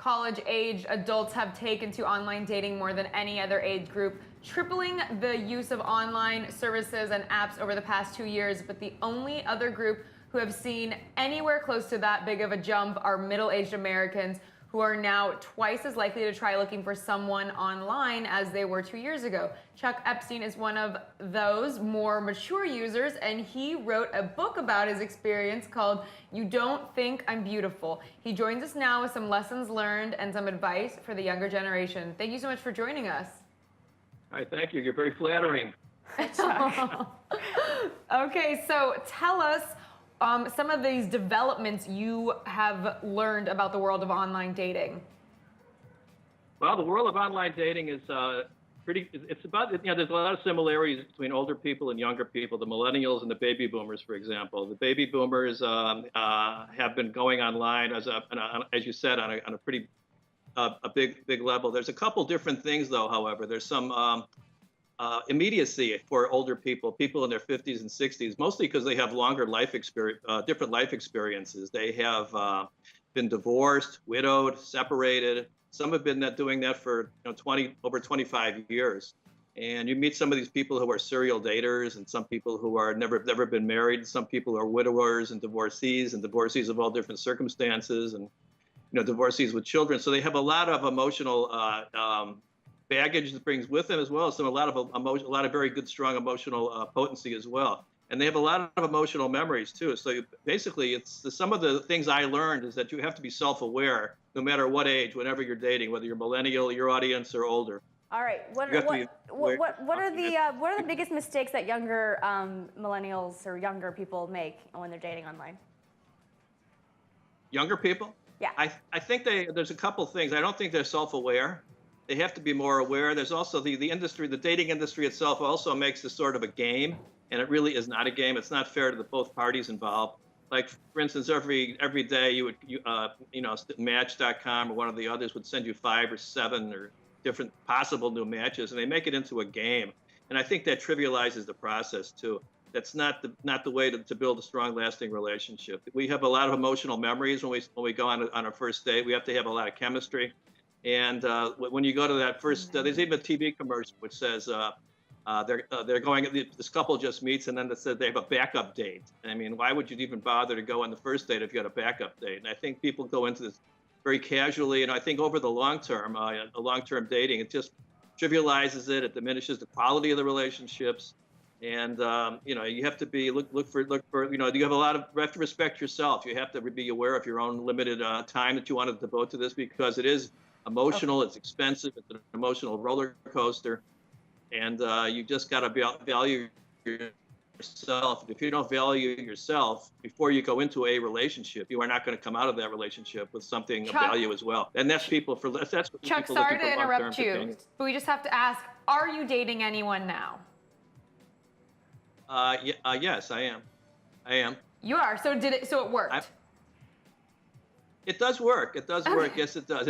college-age adults have taken to online dating more than any other age group, tripling the use of online services and apps over the past 2 years. But the only other group who have seen anywhere close to that big of a jump are middle-aged Americans, who are now twice as likely to try looking for someone online as they were 2 years ago. Chuck Epstein is one of those more mature users, and he wrote a book about his experience called You Don't Think I'm Beautiful. He joins us now with some lessons learned and some advice for the younger generation. Thank you so much for joining us. Hi, thank you. You're very flattering. Okay, so tell us some of these developments you have learned about the world of online dating. Well, the world of online dating is it's about, there's a lot of similarities between older people and younger people, the millennials and the baby boomers, for example. The baby boomers have been going online, as you said, on a pretty big level. There's a couple different things, though, however. There's some immediacy for older people in their 50s and 60s, mostly because they have longer life experience, different life experiences. They have been divorced, widowed, separated. Some have been doing that for over 25 years. And you meet some of these people who are serial daters, and some people who are never been married. Some people are widowers and divorcees of all different circumstances, and divorcees with children. So they have a lot of emotional baggage that brings with them, as well as a lot of very good, strong emotional potency as well. And they have a lot of emotional memories too. So basically, some of the things I learned is that you have to be self-aware, no matter what age, whenever you're dating, whether you're millennial, your audience, or older. All right. What are the biggest mistakes that younger millennials or younger people make when they're dating online? Younger people? Yeah. I think there's a couple things. I don't think they're self-aware. They have to be more aware. There's also the industry, the dating industry itself also makes this sort of a game, and it really is not a game. It's not fair to both parties involved. Like, for instance, every day Match.com or one of the others would send you 5 or 7 or different possible new matches, and they make it into a game. And I think that trivializes the process too. That's not the way to build a strong, lasting relationship. We have a lot of emotional memories when we go on a first date. We have to have a lot of chemistry. And when you go to that first, there's even a TV commercial which says they're going. This couple just meets, and then it says they have a backup date. I mean, why would you even bother to go on the first date if you had a backup date? And I think people go into this very casually, and I think over the long term, dating, it just trivializes it. It diminishes the quality of the relationships, and you have to look for. You have to respect yourself. You have to be aware of your own limited time that you want to devote to this, because it is emotional, It's expensive, it's an emotional roller coaster, and you just got to value yourself. If you don't value yourself before you go into a relationship, you are not going to come out of that relationship with something of value as well. And that's what Chuck, people sorry looking to for interrupt you, companions. but we just have to ask, are you dating anyone now? Yes, I am. You are. So it worked? It does work. It does work. Yes, it does.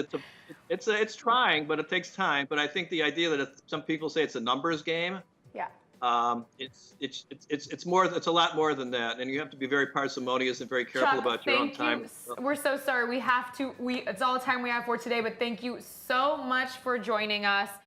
It's trying, but it takes time. But I think the idea that some people say it's a numbers game. Yeah. It's more. It's a lot more than that, and you have to be very parsimonious and very careful Chuck, about your own time. We're so sorry. It's all the time we have for today, but thank you so much for joining us.